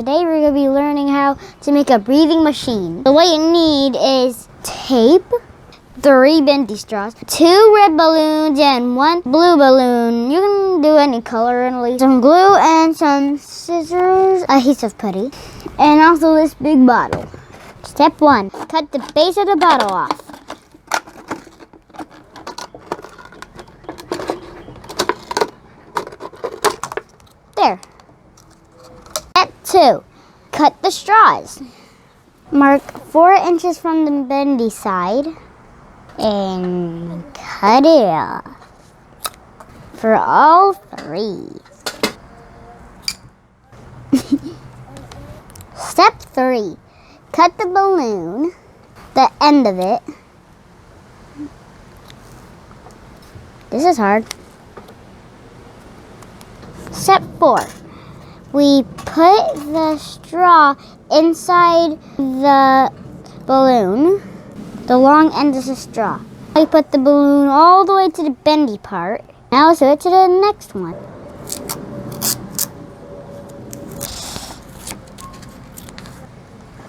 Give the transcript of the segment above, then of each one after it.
Today we're going to be learning how to make a breathing machine. So what you need is tape, 3 bendy straws, 2 red balloons, and 1 blue balloon. You can do any color at least. Some glue and some scissors, adhesive putty, and also this big bottle. Step 1, cut the base of the bottle off. There. Step 2, cut the straws. Mark 4 inches from the bendy side and cut it off for all 3. Step 3, cut the balloon, the end of it. This is hard. Step 4, we put the straw inside the balloon, the long end of the straw. We put the balloon all the way to the bendy part. Now let's go to the next one.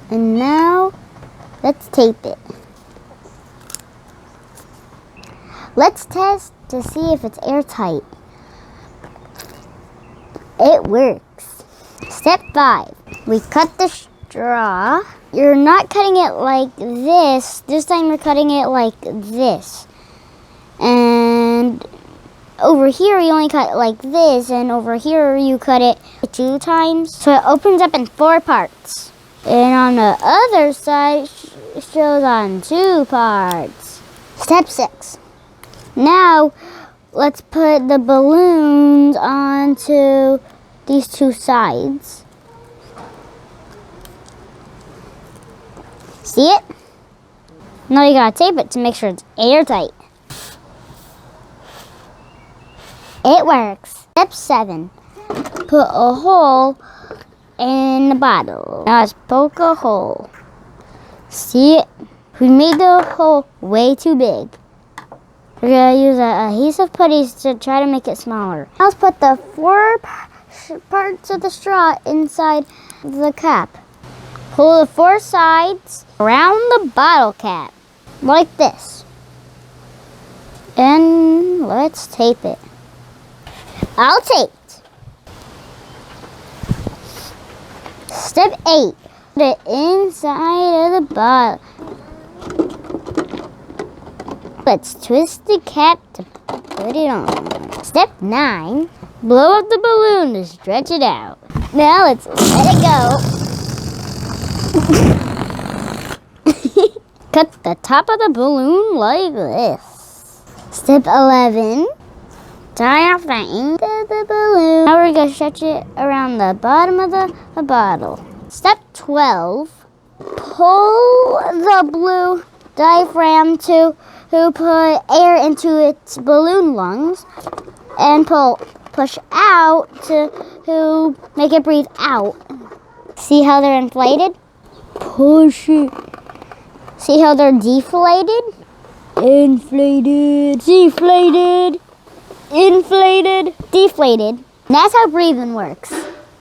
And now let's tape it. Let's test to see if it's airtight. It works. Step 5, we cut the straw. You're not cutting it like this. This time you're cutting it like this. And over here you only cut it like this, and over here you cut it 2 times. So it opens up in 4 parts. And on the other side, it shows on 2 parts. Step 6. Now, let's put the balloons onto these 2 sides. See it? Now you gotta tape it to make sure it's airtight. It works. Step 7. Put a hole in the bottle. Now let's poke a hole. See it? We made the hole way too big. We're gonna use adhesive putties to try to make it smaller. Now let's put the 4 parts of the straw inside the cap. Pull the 4 sides around the bottle cap, like this. And let's tape it. All taped. Step 8, put it inside of the bottle. Let's twist the cap to put it on. Step 9, blow up the balloon to stretch it out. Now let's let it go. Cut the top of the balloon like this. Step 11, tie off the end of the balloon. Now we're going to stretch it around the bottom of the bottle. Step 12, pull the blue diaphragm to put air into its balloon lungs, and push out to make it breathe out. See how they're inflated? Push it. See how they're deflated? Inflated, deflated, inflated, deflated. And that's how breathing works.